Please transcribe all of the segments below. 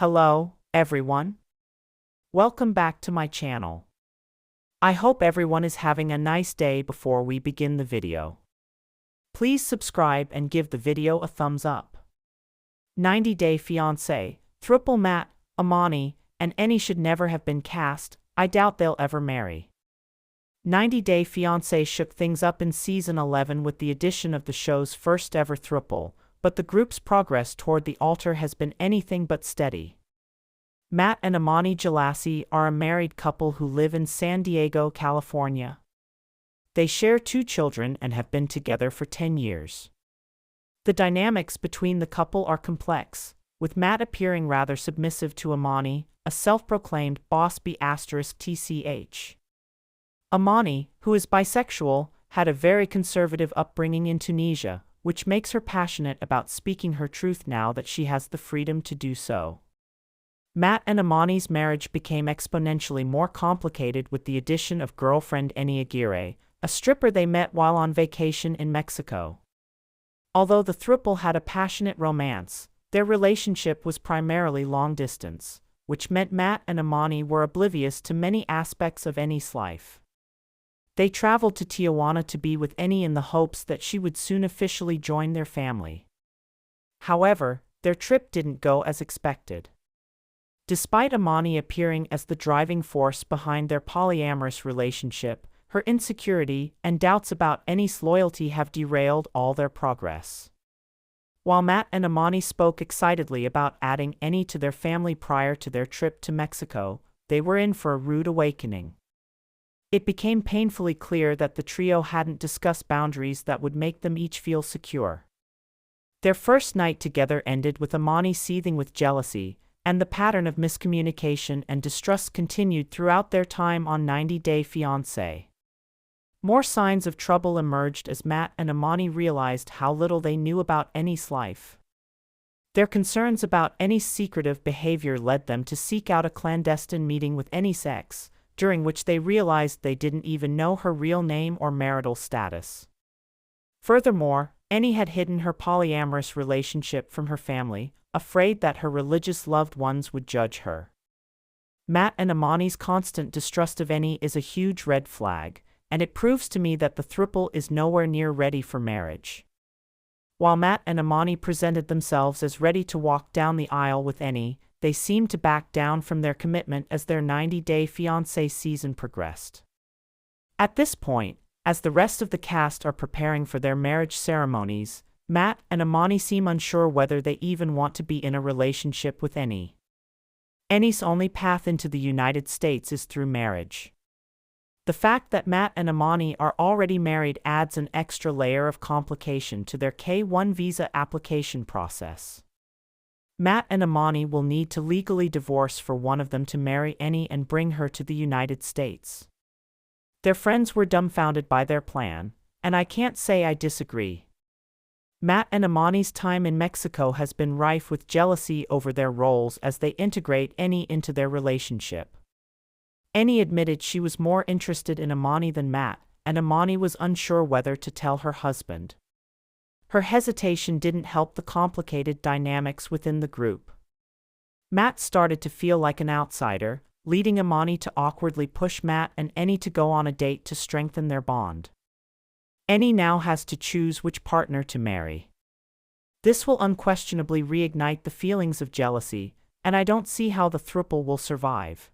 Hello, everyone. Welcome back to my channel. I hope everyone is having a nice day. Before we begin the video, please subscribe and give the video a thumbs up. 90 Day Fiancé, Throuple Matt, Amani, and Annie should never have been cast. I doubt they'll ever marry. 90 Day Fiancé shook things up in Season 11 with the addition of the show's first ever throuple, but the group's progress toward the altar has been anything but steady. Matt and Amani Jalassi are a married couple who live in San Diego, California. They share 2 children and have been together for 10 years. The dynamics between the couple are complex, with Matt appearing rather submissive to Amani, a self-proclaimed boss *TCH. Amani, who is bisexual, had a very conservative upbringing in Tunisia, which makes her passionate about speaking her truth now that she has the freedom to do so. Matt and Amani's marriage became exponentially more complicated with the addition of girlfriend Annie Aguirre, a stripper they met while on vacation in Mexico. Although the throuple had a passionate romance, their relationship was primarily long-distance, which meant Matt and Amani were oblivious to many aspects of Annie's life. They traveled to Tijuana to be with Annie in the hopes that she would soon officially join their family. However, their trip didn't go as expected. Despite Amani appearing as the driving force behind their polyamorous relationship, her insecurity and doubts about Annie's loyalty have derailed all their progress. While Matt and Amani spoke excitedly about adding Annie to their family prior to their trip to Mexico, they were in for a rude awakening. It became painfully clear that the trio hadn't discussed boundaries that would make them each feel secure. Their first night together ended with Amani seething with jealousy, and the pattern of miscommunication and distrust continued throughout their time on 90 Day Fiancé. More signs of trouble emerged as Matt and Amani realized how little they knew about Annie's life. Their concerns about Annie's secretive behavior led them to seek out a clandestine meeting with Annie's ex, during which they realized they didn't even know her real name or marital status. Furthermore, Annie had hidden her polyamorous relationship from her family, afraid that her religious loved ones would judge her. Matt and Amani's constant distrust of Annie is a huge red flag, and it proves to me that the throuple is nowhere near ready for marriage. While Matt and Amani presented themselves as ready to walk down the aisle with Annie, they seemed to back down from their commitment as their 90 Day Fiancé season progressed. At this point, as the rest of the cast are preparing for their marriage ceremonies, Matt and Amani seem unsure whether they even want to be in a relationship with Annie. Annie's only path into the United States is through marriage. The fact that Matt and Amani are already married adds an extra layer of complication to their K-1 visa application process. Matt and Amani will need to legally divorce for one of them to marry Annie and bring her to the United States. Their friends were dumbfounded by their plan, and I can't say I disagree. Matt and Amani's time in Mexico has been rife with jealousy over their roles as they integrate Annie into their relationship. Annie admitted she was more interested in Amani than Matt, and Amani was unsure whether to tell her husband. Her hesitation didn't help the complicated dynamics within the group. Matt started to feel like an outsider, leading Amani to awkwardly push Matt and Annie to go on a date to strengthen their bond. Annie now has to choose which partner to marry. This will unquestionably reignite the feelings of jealousy, and I don't see how the throuple will survive.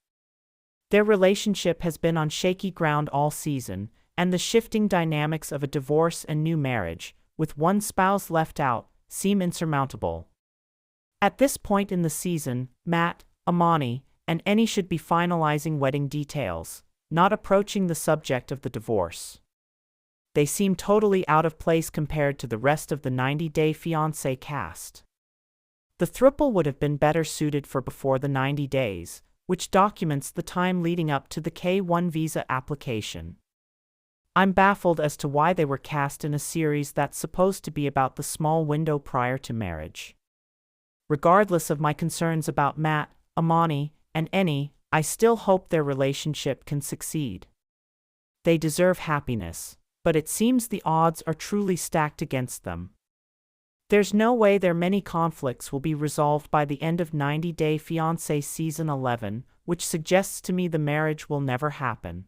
Their relationship has been on shaky ground all season, and the shifting dynamics of a divorce and new marriage, with one spouse left out, seem insurmountable. At this point in the season, Matt, Amani, and Annie should be finalizing wedding details, not approaching the subject of the divorce. They seem totally out of place compared to the rest of the 90 Day Fiancé cast. The throuple would have been better suited for Before the 90 Days, which documents the time leading up to the K-1 visa application. I'm baffled as to why they were cast in a series that's supposed to be about the small window prior to marriage. Regardless of my concerns about Matt, Amani, and Annie, I still hope their relationship can succeed. They deserve happiness, but it seems the odds are truly stacked against them. There's no way their many conflicts will be resolved by the end of 90 Day Fiancé Season 11, which suggests to me the marriage will never happen.